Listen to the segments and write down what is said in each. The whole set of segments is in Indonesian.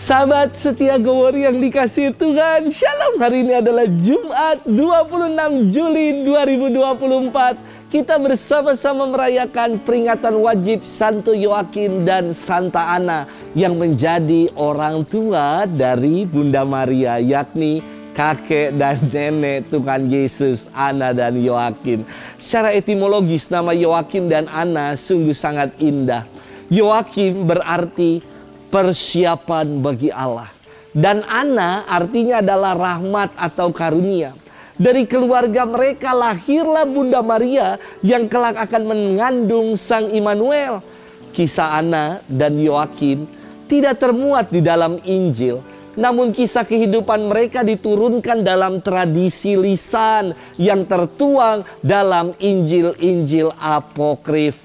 Sahabat setia Gowori yang dikasihi Tuhan, Shalom. Hari ini adalah Jumat 26 Juli 2024. Kita bersama-sama merayakan peringatan wajib Santo Yoakim dan Santa Ana yang menjadi orang tua dari Bunda Maria, yakni kakek dan nenek Tuhan Yesus, Ana dan Yoakim. Secara etimologis, nama Yoakim dan Ana sungguh sangat indah. Yoakim berarti persiapan bagi Allah, dan Ana artinya adalah rahmat atau karunia. Dari keluarga mereka lahirlah Bunda Maria yang kelak akan mengandung Sang Immanuel. Kisah Ana dan Yoakim tidak termuat di dalam Injil, namun kisah kehidupan mereka diturunkan dalam tradisi lisan yang tertuang dalam Injil-Injil apokrif.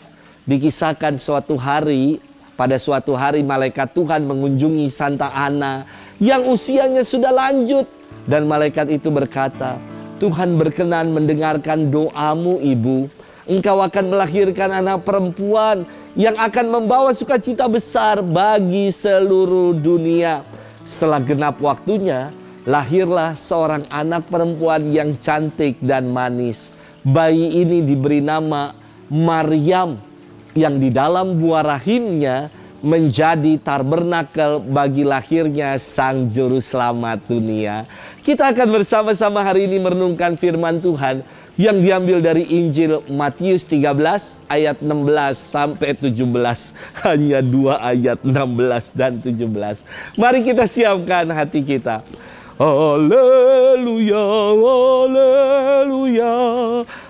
Dikisahkan pada suatu hari malaikat Tuhan mengunjungi Santa Ana yang usianya sudah lanjut, dan malaikat itu berkata, "Tuhan berkenan mendengarkan doamu, Ibu. Engkau akan melahirkan anak perempuan yang akan membawa sukacita besar bagi seluruh dunia." Setelah genap waktunya, lahirlah seorang anak perempuan yang cantik dan manis. Bayi ini diberi nama Maryam, yang di dalam buah rahimnya menjadi tabernakel bagi lahirnya Sang Juru Selamat dunia. Kita akan bersama-sama hari ini merenungkan firman Tuhan yang diambil dari Injil Matius 13 ayat 16 sampai 17. Hanya 2 ayat 16 dan 17. Mari kita siapkan hati kita. Haleluya, haleluya,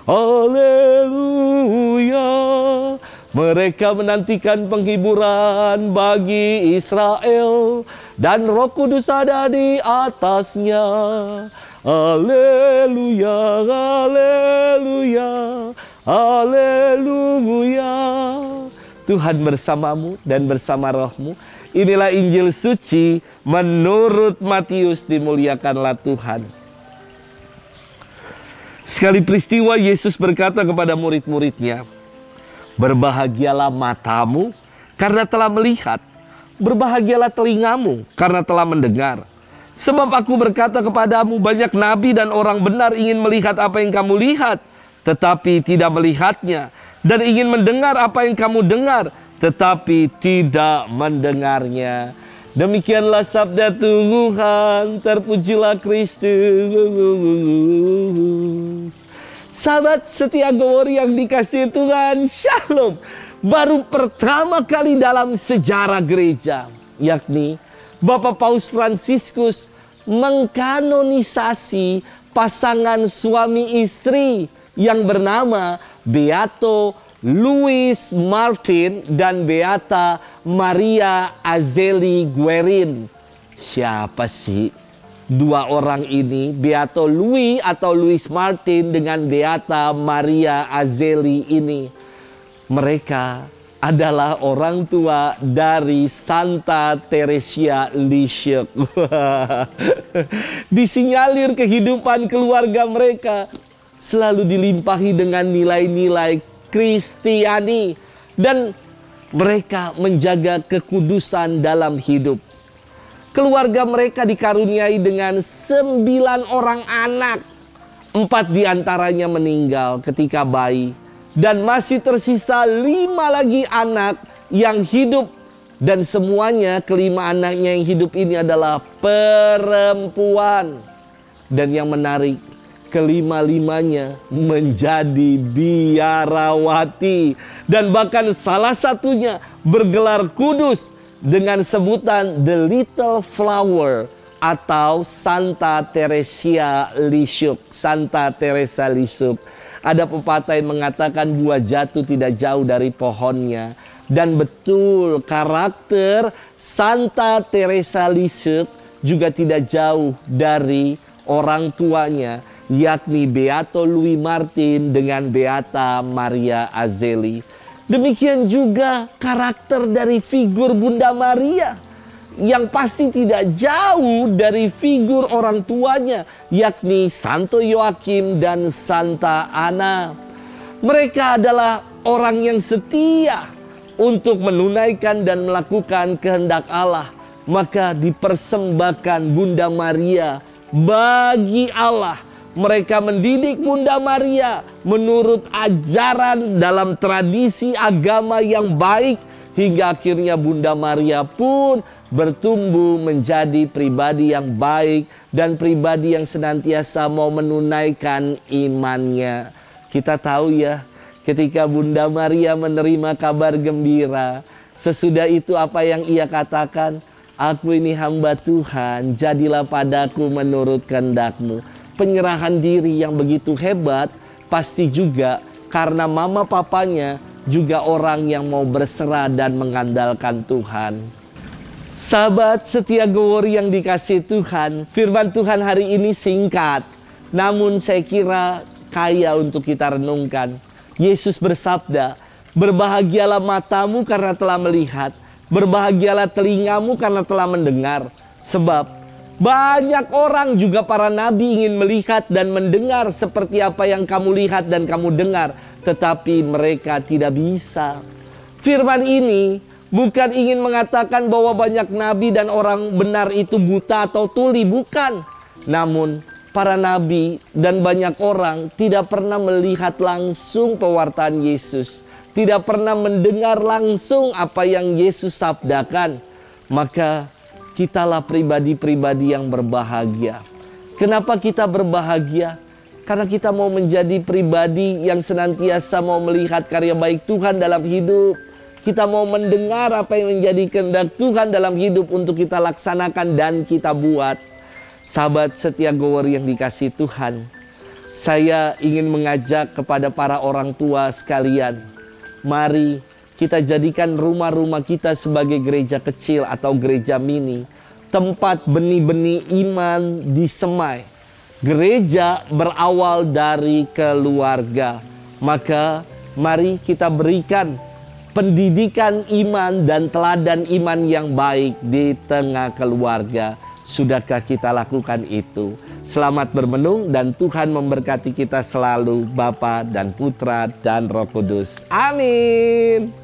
haleluya. Mereka menantikan penghiburan bagi Israel, dan Roh Kudus ada di atasnya. Haleluya, haleluya, haleluya. Tuhan bersamamu dan bersama rohmu. Inilah Injil suci menurut Matius. Dimuliakanlah Tuhan. Sekali peristiwa Yesus berkata kepada murid-muridnya, "Berbahagialah matamu karena telah melihat, berbahagialah telingamu karena telah mendengar. Sebab aku berkata kepadamu, banyak nabi dan orang benar ingin melihat apa yang kamu lihat, tetapi tidak melihatnya, dan ingin mendengar apa yang kamu dengar, tetapi tidak mendengarnya." Demikianlah sabda Tuhan. Terpujilah Kristus. Sahabat setia Gowori yang dikasihi Tuhan, Shalom. Baru pertama kali dalam sejarah gereja, yakni Bapak Paus Fransiskus mengkanonisasi pasangan suami istri yang bernama Beato Louis Martin dan Beata Maria Azeli Guerin. Siapa sih dua orang ini? Beato Louis atau Louis Martin dengan Beata Maria Azeli ini. Mereka adalah orang tua dari Santa Teresia Lisieux. Disinyalir kehidupan keluarga mereka selalu dilimpahi dengan nilai-nilai Kristiani, dan mereka menjaga kekudusan dalam hidup. Keluarga mereka dikaruniai dengan 9 orang anak. 4 diantaranya meninggal ketika bayi, dan masih tersisa 5 lagi anak yang hidup. Dan semuanya, kelima anaknya yang hidup ini adalah perempuan. Dan yang menarik, kelima-limanya menjadi biarawati. Dan bahkan salah satunya bergelar kudus dengan sebutan The Little Flower atau Santa Teresia Lisieux. Santa Teresa Lisieux. Ada pepatah yang mengatakan buah jatuh tidak jauh dari pohonnya. Dan betul, karakter Santa Teresa Lisieux juga tidak jauh dari orang tuanya, yakni Beato Louis Martin dengan Beata Maria Azeli. Demikian juga karakter dari figur Bunda Maria, yang pasti tidak jauh dari figur orang tuanya, yakni Santo Yoakim dan Santa Ana. Mereka adalah orang yang setia untuk menunaikan dan melakukan kehendak Allah, maka dipersembahkan Bunda Maria bagi Allah. Mereka mendidik Bunda Maria menurut ajaran dalam tradisi agama yang baik, hingga akhirnya Bunda Maria pun bertumbuh menjadi pribadi yang baik dan pribadi yang senantiasa mau menunaikan imannya. Kita tahu ya, ketika Bunda Maria menerima kabar gembira, sesudah itu apa yang ia katakan? Aku ini hamba Tuhan, jadilah padaku menurut kehendak-Mu. Penyerahan diri yang begitu hebat pasti juga karena mama papanya juga orang yang mau berserah dan mengandalkan Tuhan. Sahabat setia Gewori yang dikasihi Tuhan, firman Tuhan hari ini singkat, namun saya kira kaya untuk kita renungkan. Yesus bersabda, berbahagialah matamu karena telah melihat, berbahagialah telingamu karena telah mendengar. Sebab banyak orang, juga para nabi, ingin melihat dan mendengar seperti apa yang kamu lihat dan kamu dengar, tetapi mereka tidak bisa. Firman ini bukan ingin mengatakan bahwa banyak nabi dan orang benar itu buta atau tuli, bukan. Namun para nabi dan banyak orang tidak pernah melihat langsung pewartaan Yesus, tidak pernah mendengar langsung apa yang Yesus sabdakan. Maka kitalah pribadi-pribadi yang berbahagia. Kenapa kita berbahagia? Karena kita mau menjadi pribadi yang senantiasa mau melihat karya baik Tuhan dalam hidup. Kita mau mendengar apa yang menjadi kehendak Tuhan dalam hidup untuk kita laksanakan dan kita buat. Sahabat setia Gewori yang dikasihi Tuhan, saya ingin mengajak kepada para orang tua sekalian, mari kita jadikan rumah-rumah kita sebagai gereja kecil atau gereja mini, tempat benih-benih iman disemai. Gereja berawal dari keluarga. Maka mari kita berikan pendidikan iman dan teladan iman yang baik di tengah keluarga. Sudahkah kita lakukan itu? Selamat bermenung dan Tuhan memberkati kita selalu, Bapa dan Putra dan Roh Kudus. Amin.